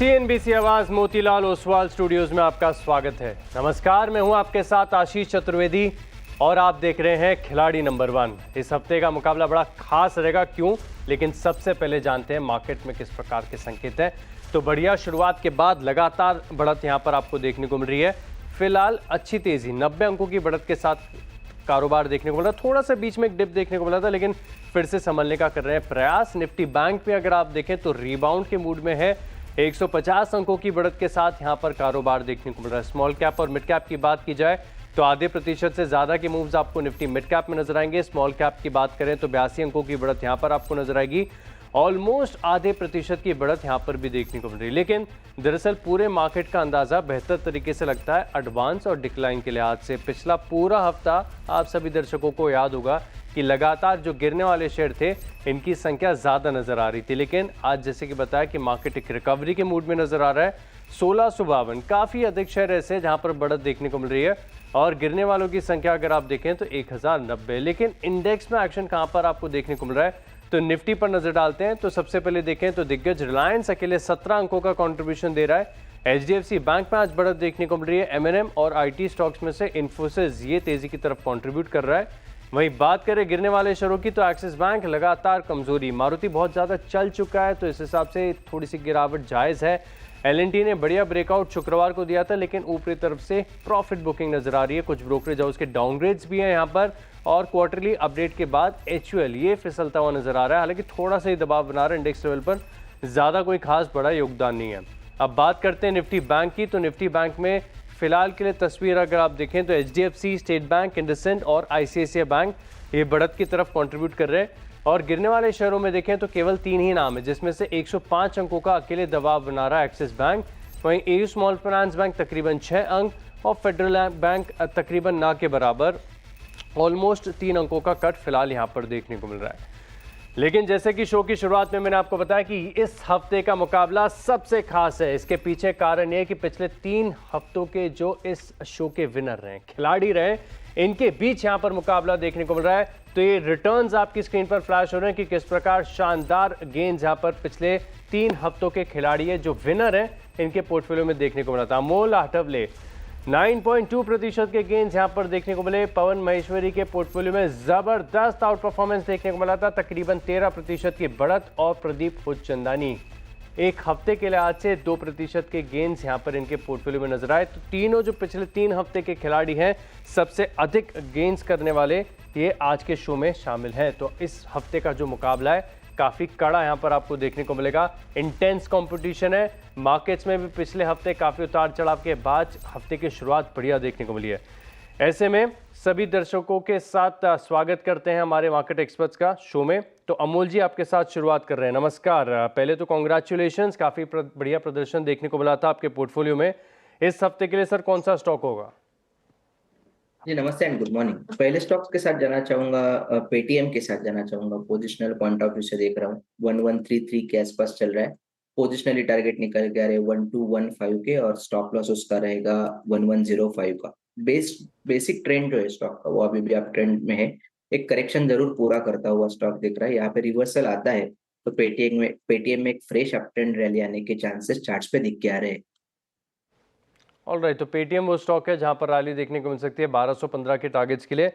CNBC आवाज Motilal Oswal studios में आपका स्वागत है। नमस्कार, मैं हूं आपके साथ आशीष चतुर्वेदी और आप देख रहे हैं खिलाड़ी नंबर 1। इस हफ्ते का मुकाबला बड़ा खास रहेगा, क्यों? लेकिन सबसे पहले जानते हैं मार्केट में किस प्रकार के संकेत हैं। तो बढ़िया शुरुआत के बाद लगातार बढ़त यहां पर आपको देखने को मिल रही है। फिलहाल अच्छी तेजी 90 अंकों की बढ़त के साथ कारोबार देखने को मिल रहा है। थोड़ा सा बीच में एक डिप देखने को मिला था, लेकिन फिर से संभलने का कर रहे हैं प्रयास। निफ्टी बैंक में अगर आप देखें तो रिबाउंड के मूड में है। 150 अंकों की बढ़त के साथ यहां पर कारोबार देखने को मिल रहा है। स्मॉल कैप और मिड कैप की बात की जाए तो आधे प्रतिशत से ज्यादा के मूव्स आपको निफ्टी मिड कैप में नजर आएंगे। स्मॉल कैप की बात करें तो 82 अंकों की बढ़त यहां पर आपको नजर आएगी। ऑलमोस्ट आधे प्रतिशत की बढ़त यहां पर भी देखने को मिल रही है। लेकिन दरअसल पूरे मार्केट का अंदाजा बेहतर तरीके से लगता है एडवांस और डिक्लाइन के लिहाज से। पिछला पूरा हफ्ता आप सभी दर्शकों को याद होगा कि लगातार जो गिरने वाले शेयर थे इनकी संख्या ज़्यादा नज़र आ रही थी, लेकिन आज जैसे कि बताया कि मार्केट एक रिकवरी के मूड में नज़र आ रहा है। 1652 काफ़ी अधिक शेयर ऐसे जहां पर बढ़त देखने को मिल रही है और गिरने वालों की संख्या अगर आप देखें तो 1090। लेकिन इंडेक्स में एक्शन कहां पर आपको देखने को मिल रहा है, तो निफ्टी पर नजर डालते हैं। तो सबसे पहले देखें तो दिग्गज रिलायंस अकेले 17 अंकों का कंट्रीब्यूशन दे रहा है। HDFC बैंक में आज बढ़त देखने को मिल रही है। M&M और IT स्टॉक्स में से इन्फोसिस ये तेजी की तरफ कंट्रीब्यूट कर रहा है। वहीं बात करें गिरने वाले शेयरों की तो एक्सिस बैंक लगातार कमजोरी, मारुति बहुत ज्यादा चल चुका है तो इस हिसाब से थोड़ी सी गिरावट जायज है। L&T ने बढ़िया ब्रेकआउट शुक्रवार को दिया था, लेकिन ऊपरी तरफ से प्रॉफिट बुकिंग नजर आ रही है। कुछ ब्रोकरेज हाउस के डाउनग्रेड्स भी हैं यहाँ पर और क्वार्टरली अपडेट के बाद HUL ये फिसलता हुआ नजर आ रहा है। हालांकि थोड़ा सा ही दबाव बना रहा है इंडेक्स लेवल पर, ज्यादा कोई खास बड़ा योगदान नहीं है। अब बात करते हैं निफ्टी बैंक की, तो निफ्टी बैंक में फिलहाल के लिए तस्वीर अगर आप देखें तो HDFC, स्टेट बैंक, इंडसइंड और ICICI बैंक ये बढ़त की तरफ कंट्रीब्यूट कर रहे हैं। और गिरने वाले शहरों में देखें तो केवल 3 ही नाम है, जिसमें से 105 अंकों का अकेले दबाव बना रहा है एक्सिस बैंक। वहीं AU स्मॉल फाइनेंस बैंक तकरीबन 6 अंक और फेडरल बैंक तकरीबन ना के बराबर ऑलमोस्ट 3 अंकों का कट फिलहाल यहाँ पर देखने को मिल रहा है। लेकिन जैसे कि शो की शुरुआत में मैंने आपको बताया कि इस हफ्ते का मुकाबला सबसे खास है। इसके पीछे कारण ये कि पिछले 3 हफ्तों के जो इस शो के विनर रहे, खिलाड़ी रहे, इनके बीच यहाँ पर मुकाबला देखने को मिल रहा है। तो ये रिटर्न्स आपकी स्क्रीन पर फ्लैश हो रहे हैं कि किस प्रकार शानदार गेंस यहाँ पर पिछले 3 हफ्तों के खिलाड़ी है जो विनर हैं इनके पोर्टफोलियो में देखने को मिला था। अमोल आठवले 9.2% के गेंस यहां पर देखने को मिले। पवन महेश्वरी के पोर्टफोलियो में जबरदस्त आउट परफॉर्मेंस देखने को मिला था, तकरीबन 13% की बढ़त। और प्रदीप हुचंदानी एक हफ्ते के लिहाज से 2% के गेंस यहां पर इनके पोर्टफोलियो में नजर आए। तो तीनों जो पिछले 3 हफ्ते के खिलाड़ी हैं सबसे अधिक गेंस करने वाले ये आज के शो में शामिल हैं। तो इस हफ्ते का जो मुकाबला है काफी कड़ा यहां पर आपको देखने को मिलेगा। इंटेंस कंपटीशन है। मार्केट्स में भी पिछले हफ्ते काफी उतार चढ़ाव के बाद हफ्ते की शुरुआत बढ़िया देखने को मिली है। ऐसे में सभी दर्शकों के साथ स्वागत करते हैं हमारे मार्केट एक्सपर्ट्स का शो में। तो अमोल जी आपके साथ शुरुआत कर रहे हैं। नमस्कार। पहले तो कॉन्ग्रेचुलेशंस, काफी बढ़िया प्रदर्शन देखने को मिला था आपके पोर्टफोलियो में। इस हफ्ते के लिए सर कौन सा स्टॉक होगा? जी नमस्ते एंड गुड मॉर्निंग। पहले स्टॉक्स के साथ जाना चाहूंगा, पेटीएम के साथ जाना चाहूंगा। पोजिशनल पॉइंट ऑफ व्यू से देख रहा हूँ 1133 के आसपास चल रहा है। पोजिशनली टारगेट निकल के आ रहे 1215 के और स्टॉप लॉस उसका रहेगा 1105 का। बेसिक ट्रेंड जो है स्टॉक का वो अभी भी आप ट्रेंड में है। एक करेक्शन जरूर पूरा करता हुआ स्टॉक दिख रहा है। यहाँ पे रिवर्सल आता है तो पेटीएम में एक फ्रेश अप ट्रेंड रैली आने के चांसेस चार्ट्स पे दिख के आ रहे हैं। ऑलराइट, तो पेटीएम वो स्टॉक है जहां पर रैली देखने को मिल सकती है 1215 के टारगेट्स के लिए।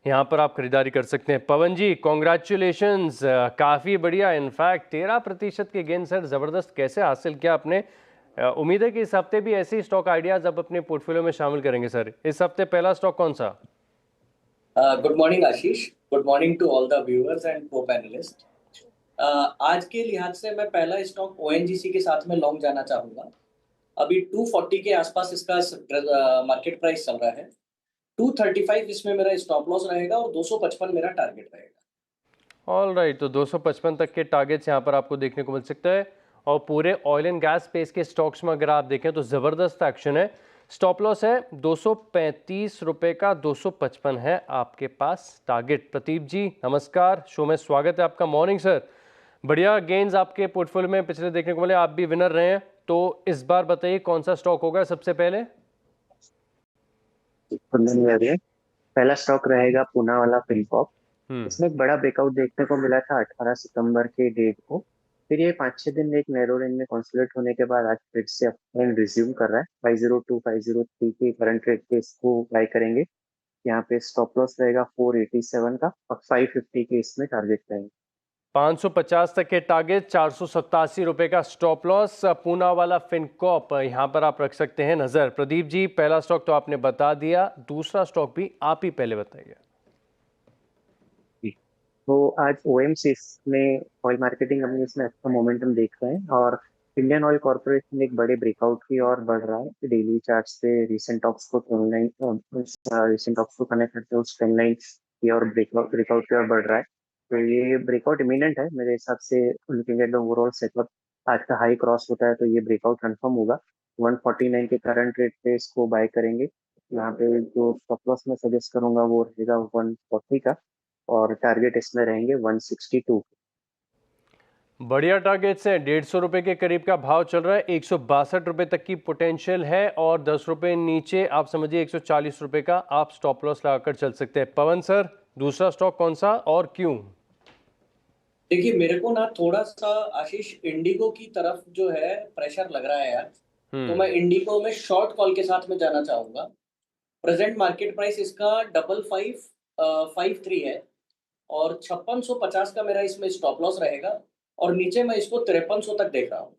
यहां पर आप खरीदारी कर सकते हैं। पवन जी कॉन्ग्रेचुलेशंस, काफ़ी बढ़िया। इनफैक्ट 13% के गेन सर, ज़बरदस्त। कैसे हासिल किया आपने? उम्मीद है कि इस हफ्ते भी ऐसे ही स्टॉक आइडियाज़ आप अपने पोर्टफोलियो में शामिल करेंगे सर। इस हफ्ते पहला स्टॉक कौन सा? Good morning Ashish, good morning to all the viewers and co panelist. आज के लिहाज से मैं पहला स्टॉक ONGC के साथ में लॉन्ग जाना चाहूंगा। अभी 240 के आसपास इसका मार्केट प्राइस चल रहा है। 235 इसमें मेरा स्टॉप लॉस रहेगा और 255 मेरा टारगेट रहेगा। ऑलराइट, तो 255 तक के टारगेट्स यहाँ पर आपको देखने को मिल सकता है। और पूरे ऑयल एंड गैस स्पेस के स्टॉक्स में अगर आप देखें तो ज़बरदस्त एक्शन है। स्टॉप लॉस है 235 रुपये का, 255 है आपके पास टारगेट। प्रदीप जी नमस्कार, शो में स्वागत है आपका। Morning sir. बढ़िया गेंस आपके पोर्टफोलियो में पिछले देखने को मिले, आप भी विनर रहे हैं। तो इस बार बताइए कौन सा स्टॉक होगा सबसे पहले? पहला स्टॉक रहेगा पूना वाला फिलकॉप। इसमें एक बड़ा ब्रेकआउट देखने को मिला था 18 सितंबर के डेट को। फिर ये 5-6 दिन एक नैरो रेंज में कंसोलिडेट होने के बाद आज फिर से अपट्रेंड रिज्यूम कर रहा है। 502 503 के करंट रेट पे इसको बाय करेंगे। यहाँ पे स्टॉप लॉस रहेगा 487 का और 550 के इसमें टारगेट रहेंगे। 550 तक के टारगेट, 487 रुपए का स्टॉप लॉस। पूना वाला फिनकॉप यहाँ पर आप रख सकते हैं नजर। प्रदीप जी, पहला स्टॉक तो आपने बता दिया, दूसरा स्टॉक भी आप ही पहले बताइए। तो आज ओएमसीएस में ऑयल मार्केटिंग कंपनीज में अच्छा मोमेंटम देख रहे हैं और इंडियन ऑयल कॉर्पोरेशन एक बड़े ब्रेकआउट की ओर बढ़ रहा है। डेली चार्ट्स पे रीसेंट टॉक्स को कनेक्ट करते हैं उस ट्रेंड लाइन की और ब्रेकआउट की ओर बढ़ रहा है। तो ये ब्रेकआउट इमिनेंट है मेरे हिसाब से। Looking at the overall setup, आज का हाई क्रॉस होता है तो ये ब्रेकआउट कंफर्म होगा। 149 के करंट रेट पे इसको बाय करेंगे। यहाँ पे जो स्टॉप लॉस मैं सजेस्ट करूंगा वो रहेगा 140 का और टारगेट इसमें रहेंगे 162। बढ़िया टारगेट्स हैं। 150 रुपए के करीब का भाव चल रहा है, 162 रुपए तक की पोटेंशियल है और 10 रुपए नीचे आप समझिए 140 रुपए का आप स्टॉप लॉस लगाकर चल सकते हैं। पवन सर, दूसरा स्टॉक कौन सा और क्यों? देखिए, मेरे को ना थोड़ा सा आशीष इंडिगो की तरफ जो है प्रेशर लग रहा है यार। तो मैं इंडिगो में शॉर्ट कॉल के साथ में जाना चाहूंगा। प्रेजेंट मार्केट प्राइस इसका 5553 है और 5650 का मेरा इसमें स्टॉप लॉस रहेगा और नीचे मैं इसको 5300 तक देख रहा हूँ।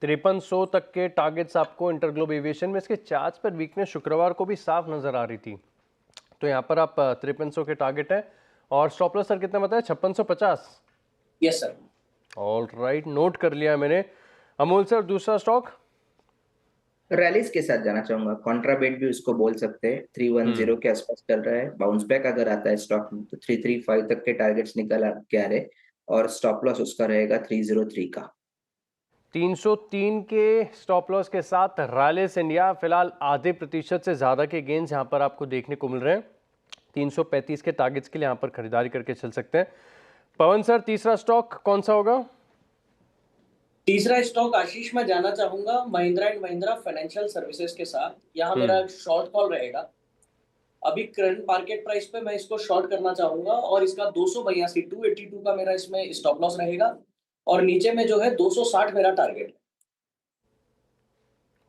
5300 तक के टारगेट्स आपको इंटरग्लोब एविएशन में। इसके चार्ट पर वीकनेस शुक्रवार को भी साफ नजर आ रही थी, तो यहाँ पर आप 5300 के टारगेट है और स्टॉप लॉस सर कितना बताया? 5650। Yes sir. All right, note कर लिया मैंने। अमोल सर, दूसरा स्टॉक? रैलीज के साथ जाना चाहूंगा, कॉन्ट्राबेट भी उसको बोल सकते हैं। 310 के आसपास चल रहा है। बाउंस बैक अगर आता है स्टॉक में तो 335 तक के टारगेट्स निकल के आ रहे और स्टॉप लॉस उसका रहेगा 303 का। 303 के स्टॉप लॉस के साथ रैलिस इंडिया फिलहाल आधे प्रतिशत से ज्यादा के गेंस यहां पर आपको देखने को मिल रहे हैं। 335 के टारगेट्स के लिए यहां पर खरीदारी करके चल सकते हैं। पवन सर, तीसरा स्टॉक कौन सा होगा? तीसरा स्टॉक आशीष मैं जाना चाहूंगा Mahindra and Mahindra financial services के साथ। यहाँ मेरा शॉर्ट कॉल रहेगा। अभी करंट मार्केट प्राइस पे मैं इसको शॉर्ट करना चाहूंगा और इसका 282 का मेरा इसमें स्टॉप लॉस रहेगा और नीचे में जो है 260 मेरा टारगेट है।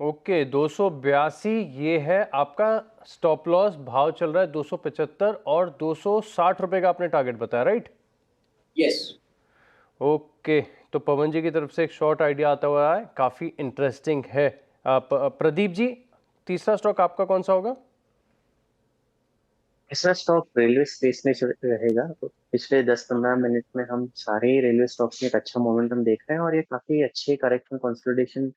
ओके, 282 ये है आपका स्टॉप लॉस। भाव चल रहा है 275 और 260 रुपए का आपने टारगेट बताया, राइट? यस। ओके, तो पवन जी की तरफ से एक शॉर्ट आइडिया आता हुआ है, काफी इंटरेस्टिंग है। प्रदीप जी, तीसरा स्टॉक आपका कौन सा होगा? ऐसा स्टॉक रेलवे स्पेस में रहेगा। तो पिछले 10-15 मिनट में हम सारे रेलवे स्टॉक्स में एक अच्छा मोमेंटम देख रहे हैं और ये काफी अच्छे करेक्शन कंसोलिडेशन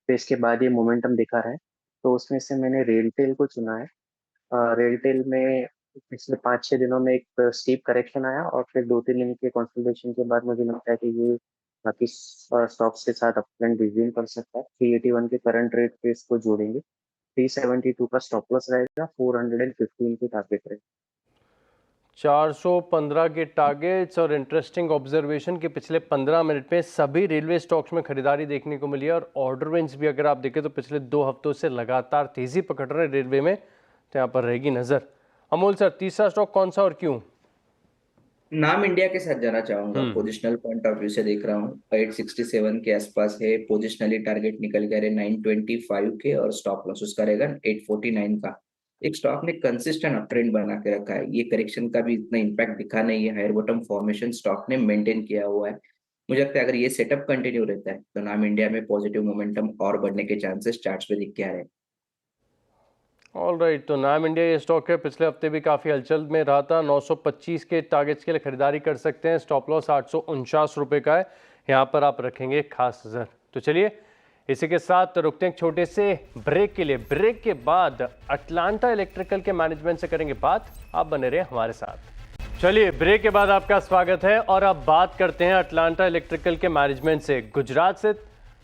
फेज के बाद ये मोमेंटम दिखा रहा है। तो उसमें से मैंने रेलटेल को चुना है। रेलटेल में पिछले 5-6 दिनों में एक स्टीप करेक्शन आया और फिर 2-3 दिन के कंसोलिडेशन के बाद मुझे लगता है कि ये बाकी स्टॉक्स के साथ अपट्रेंड रिज्यूम कर सकता है। 381 के करंट रेट पे इसको जोड़ेंगे। 372 का स्टॉप लॉस रहेगा, 415 के टारगेट रहेगा। 415 के टारगेट्स और इंटरेस्टिंग ऑब्जर्वेशन के पिछले 15 मिनट में सभी रेलवे स्टॉक्स में खरीदारी देखने को मिली है और ऑर्डर रेंज भी अगर आप देखें तो पिछले 2 हफ्तों से लगातार तेजी पकड़ रहे रेलवे में, तो यहाँ पर रहेगी नजर। अमोल सर, तीसरा स्टॉक कौन सा और क्यों? नाम इंडिया के साथ जाना चाहूंगा। पोजिशनल पॉइंट ऑफ व्यू से देख रहा हूँ, 867 के आसपास है। पोजिशनली टारगेट निकल गया 925 के और स्टॉप लॉस उसका रहेगा 849 का। एक स्टॉक ने कंसिस्टेंट अपट्रेंड बना के रखा है। ये करेक्शन का भी इतना इम्पैक्ट दिखा नहीं है। हायर बॉटम फॉर्मेशन स्टॉक ने मेंटेन किया हुआ है। मुझे लगता है अगर ये सेटअप कंटिन्यू रहता है तो नाम इंडिया में पॉजिटिव मोमेंटम और बढ़ने के चांसेस चार्ट्स पे दिख के आ रहे हैं। ऑल राइट, तो नाम इंडिया ये स्टॉक है, पिछले हफ्ते भी काफ़ी हलचल में रहा था। 925 के टारगेट्स के लिए खरीदारी कर सकते हैं। स्टॉप लॉस 849 रुपये का है, यहाँ पर आप रखेंगे खास नजर। तो चलिए इसी के साथ रुकते हैं एक छोटे से ब्रेक के लिए। ब्रेक के बाद अटलांटा इलेक्ट्रिकल के मैनेजमेंट से करेंगे बात, आप बने रहे हमारे साथ। चलिए, ब्रेक के बाद आपका स्वागत है और अब बात करते हैं अटलांटा इलेक्ट्रिकल के मैनेजमेंट से। गुजरात से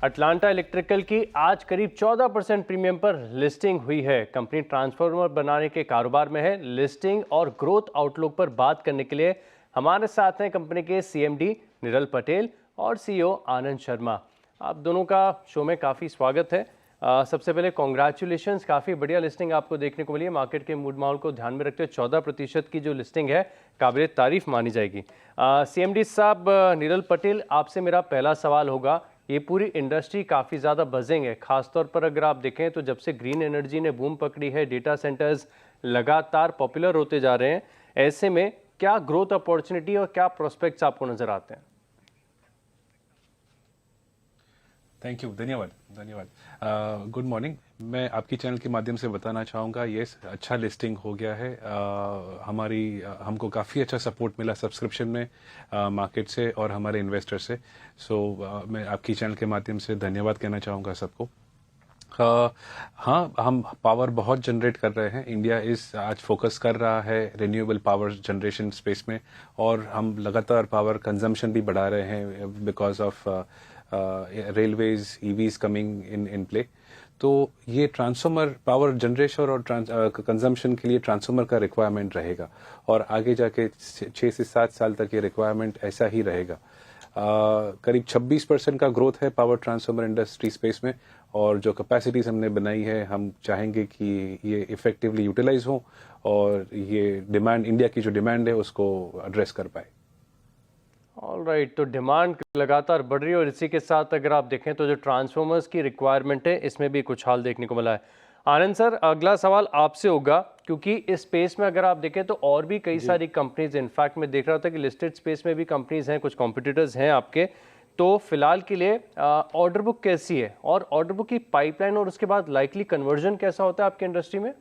अटलांटा इलेक्ट्रिकल की आज करीब 14% प्रीमियम पर लिस्टिंग हुई है। कंपनी ट्रांसफार्मर बनाने के कारोबार में है। लिस्टिंग और ग्रोथ आउटलुक पर बात करने के लिए हमारे साथ हैं कंपनी के CMD निरल पटेल और CEO आनंद शर्मा। आप दोनों का शो में काफ़ी स्वागत है। सबसे पहले कॉन्ग्रेचुलेशंस, काफ़ी बढ़िया लिस्टिंग आपको देखने को मिली है। मार्केट के मूड माहौल को ध्यान में रखते हुए 14% की जो लिस्टिंग है काबिल तारीफ मानी जाएगी। CMD साहब नीरल पटेल, आपसे मेरा पहला सवाल होगा, ये पूरी इंडस्ट्री काफ़ी ज़्यादा बजिंग है, खासतौर पर अगर आप देखें तो जब से ग्रीन एनर्जी ने बूम पकड़ी है, डेटा सेंटर्स लगातार पॉपुलर होते जा रहे हैं, ऐसे में क्या ग्रोथ अपॉर्चुनिटी और क्या प्रोस्पेक्ट्स आपको नजर आते हैं? थैंक यू, धन्यवाद धन्यवाद। Good morning. मैं आपकी चैनल के माध्यम से बताना चाहूँगा, ये अच्छा लिस्टिंग हो गया है। हमको काफ़ी अच्छा सपोर्ट मिला सब्सक्रिप्शन में मार्केट से और हमारे इन्वेस्टर से। मैं आपकी चैनल के माध्यम से धन्यवाद कहना चाहूँगा सबको। हाँ, हम पावर बहुत जनरेट कर रहे हैं। इंडिया आज फोकस कर रहा है रिन्यूएबल पावर जनरेशन स्पेस में, और हम लगातार पावर कंजम्पशन भी बढ़ा रहे हैं because of railways, EVs coming in play. तो ये ट्रांसफार्मर पावर जनरेशन और कंजम्पशन के लिए ट्रांसफार्मर का रिक्वायरमेंट रहेगा, और आगे जाके 6 से 7 साल तक ये रिक्वायरमेंट ऐसा ही रहेगा। करीब 26% का ग्रोथ है पावर ट्रांसफार्मर इंडस्ट्री स्पेस में, और जो कैपेसिटीज हमने बनाई है हम चाहेंगे कि ये इफेक्टिवली यूटिलाइज हो और ये डिमांड, इंडिया की जो डिमांड है उसको एड्रेस कर पाए। ऑलराइट, तो डिमांड लगातार बढ़ रही है और इसी के साथ अगर आप देखें तो जो ट्रांसफॉर्मर्स की रिक्वायरमेंट है इसमें भी कुछ हाल देखने को मिला है। आनंद सर, अगला सवाल आपसे होगा, क्योंकि इस स्पेस में अगर आप देखें तो और भी कई सारी कंपनीज, इनफैक्ट मैं देख रहा था कि लिस्टेड स्पेस में भी कंपनीज हैं, कुछ कॉम्पिटिटर्स हैं आपके, तो फिलहाल के लिए ऑर्डर बुक कैसी है और ऑर्डर बुक की पाइपलाइन और उसके बाद लाइकली कन्वर्जन कैसा होता है आपकी इंडस्ट्री में?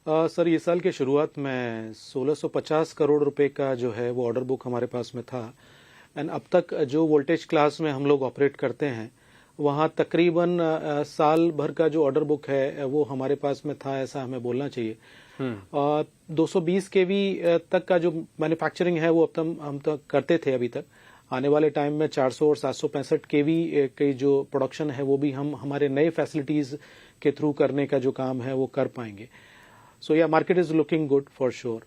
सर, ये साल के शुरुआत में 1650 करोड़ रुपए का जो है वो ऑर्डर बुक हमारे पास में था, एंड अब तक जो वोल्टेज क्लास में हम लोग ऑपरेट करते हैं वहाँ तकरीबन साल भर का जो ऑर्डर बुक है वो हमारे पास में था, ऐसा हमें बोलना चाहिए। 220 केवी तक का जो मैन्युफैक्चरिंग है वो अब तक हम तो करते थे। अभी तक आने वाले टाइम में 400 और 765 केवी की जो प्रोडक्शन है वो भी हम हमारे नए फैसिलिटीज के थ्रू करने का जो काम है वो कर पाएंगे। सो या market is looking good for sure.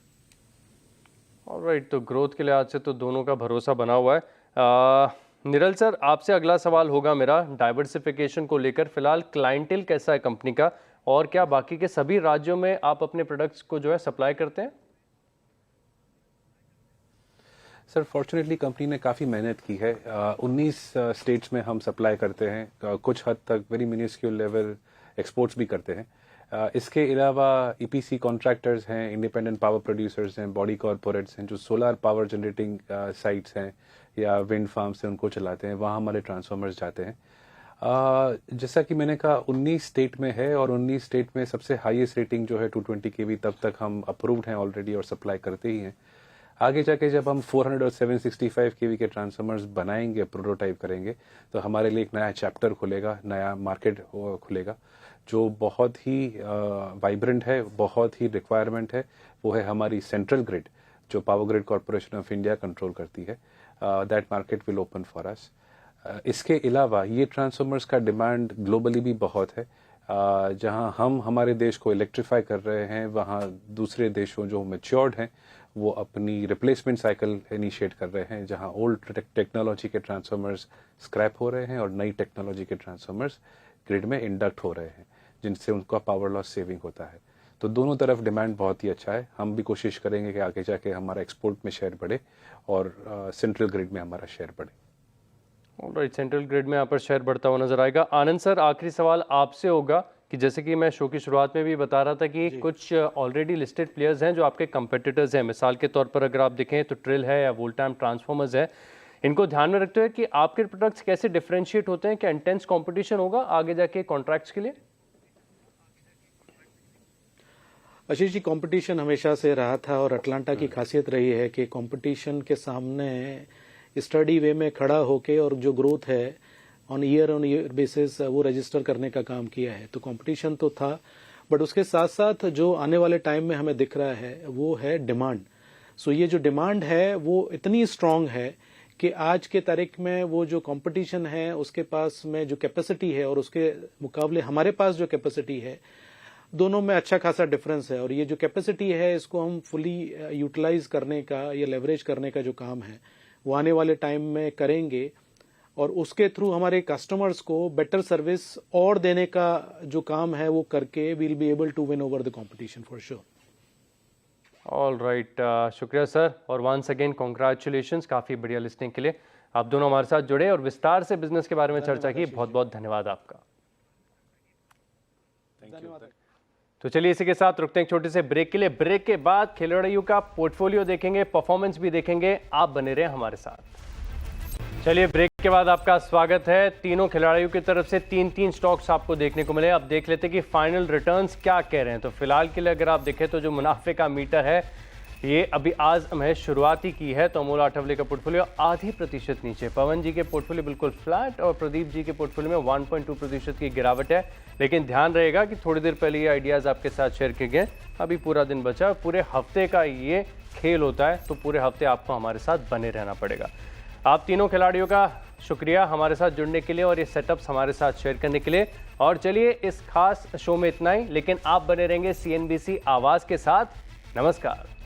Alright, तो ग्रोथ के लिहाज से तो दोनों का भरोसा बना हुआ है। निरल सर, आपसे अगला सवाल होगा मेरा डाइवर्सिफिकेशन को लेकर। फिलहाल क्लाइंटेल कैसा है कंपनी का, और क्या बाकी के सभी राज्यों में आप अपने प्रोडक्ट्स को जो है सप्लाई करते हैं? सर, फॉर्चुनेटली कंपनी ने काफ़ी मेहनत की है। 19 स्टेट्स में हम सप्लाई करते हैं, कुछ हद तक वेरी मिनिस्क्यूल लेवल एक्सपोर्ट्स भी करते हैं। इसके अलावा EPC कॉन्ट्रैक्टर्स हैं, इंडिपेंडेंट पावर प्रोड्यूसर्स हैं, बॉडी कॉरपोरेट्स हैं जो सोलर पावर जनरेटिंग साइट्स हैं या विंड फार्म्स हैं उनको चलाते हैं, वहाँ हमारे ट्रांसफार्मर्स जाते हैं। जैसा कि मैंने कहा 19 स्टेट में है, और 19 स्टेट में सबसे हाईएस्ट रेटिंग जो है 220 केवी तब तक हम अप्रूव्ड हैं ऑलरेडी और सप्लाई करते ही हैं। आगे जाके जब हम 400 और 765 केवी के ट्रांसफार्मर्स बनाएंगे, प्रोटोटाइप करेंगे, तो हमारे लिए एक नया चैप्टर खुलेगा, नया मार्केट खुलेगा जो बहुत ही वाइब्रेंट है, बहुत ही रिक्वायरमेंट है। वो है हमारी सेंट्रल ग्रिड जो power grid corporation of India control करती है। That market will open for us. इसके अलावा ये ट्रांसफार्मर्स का डिमांड ग्लोबली भी बहुत है। जहां हम हमारे देश को इलेक्ट्रीफाई कर रहे हैं, वहां दूसरे देशों जो मैच्योर्ड हैं वो अपनी रिप्लेसमेंट साइकिल इनिशिएट कर रहे हैं, जहां ओल्ड टेक्नोलॉजी के ट्रांसफार्मर्स स्क्रैप हो रहे हैं और नई टेक्नोलॉजी के ट्रांसफार्मर्स ग्रिड में इंडक्ट हो रहे हैं, जिनसे उनका पावर लॉस सेविंग होता है। तो दोनों तरफ डिमांड बहुत ही अच्छा है। हम भी कोशिश करेंगे कि आगे जाके हमारा एक्सपोर्ट में शेयर बढ़े और सेंट्रल ग्रिड में हमारा शेयर बढ़े। ऑलराइट, सेंट्रल ग्रिड में यहाँ पर शेयर बढ़ता हुआ नजर आएगा। आनंद सर, आखिरी सवाल आपसे होगा कि जैसे कि मैं शो की शुरुआत में भी बता रहा था कि कुछ ऑलरेडी लिस्टेड प्लेयर्स हैं जो आपके कंपेटिटर्स हैं। मिसाल के तौर पर अगर आप देखें तो ट्रिल है या वोल्टाम ट्रांसफार्मर्स है। इनको ध्यान में रखते हुए कि आपके प्रोडक्ट्स कैसे डिफरेंशिएट होते हैं, क्या इंटेंस कॉम्पिटिशन होगा आगे जाके कॉन्ट्रैक्ट्स के लिए? आशीष जी, कंपटीशन हमेशा से रहा था, और अटलांटा की खासियत रही है कि कंपटीशन के सामने स्टडी वे में खड़ा होके और जो ग्रोथ है ऑन ईयर बेसिस वो रजिस्टर करने का काम किया है। तो कंपटीशन तो था, बट उसके साथ साथ जो आने वाले टाइम में हमें दिख रहा है वो है डिमांड। सो ये जो डिमांड है वो इतनी स्ट्रांग है कि आज के तारीख में वो जो कंपटीशन है उसके पास में जो कैपेसिटी है और उसके मुकाबले हमारे पास जो कैपेसिटी है, दोनों में अच्छा खासा डिफरेंस है। और ये जो कैपेसिटी है इसको हम फुली यूटिलाइज करने का या लेवरेज करने का जो काम है वो आने वाले टाइम में करेंगे। और उसके थ्रू हमारे कस्टमर्स को बेटर सर्विस और देने का जो काम है वो करके will be able to win over the competition for sure. All right, शुक्रिया सर, और वंस अगेन कॉन्ग्रेचुलेशंस काफ़ी बढ़िया लिस्टिंग के लिए। आप दोनों हमारे साथ जुड़े और विस्तार से बिजनेस के बारे में चर्चा की, बहुत बहुत धन्यवाद आपका। तो चलिए इसी के साथ रुकते हैं एक छोटे से ब्रेक के लिए। ब्रेक के बाद खिलाड़ियों का पोर्टफोलियो देखेंगे, परफॉर्मेंस भी देखेंगे, आप बने रहे हमारे साथ। चलिए ब्रेक के बाद आपका स्वागत है। तीनों खिलाड़ियों की तरफ से तीन तीन स्टॉक्स आपको देखने को मिले। अब देख लेते हैं कि फाइनल रिटर्न्स क्या कह रहे हैं। तो फिलहाल के लिए अगर आप देखें तो जो मुनाफे का मीटर है ये अभी आज हमें शुरुआती की है। तो अमोल आठवले का पोर्टफोलियो 0.5% नीचे, पवन जी के पोर्टफोलियो बिल्कुल फ्लैट और प्रदीप जी के पोर्टफोलियो में 1.2% की गिरावट है। लेकिन ध्यान रहेगा कि थोड़ी देर पहले ये आइडियाज़ आपके साथ शेयर किए गए, अभी पूरा दिन बचा, पूरे हफ्ते का ये खेल होता है, तो पूरे हफ्ते आपको हमारे साथ बने रहना पड़ेगा। आप तीनों खिलाड़ियों का शुक्रिया हमारे साथ जुड़ने के लिए और ये सेटअप्स हमारे साथ शेयर करने के लिए। और चलिए इस खास शो में इतना ही, लेकिन आप बने रहेंगे CNBC आवाज़ के साथ। नमस्कार।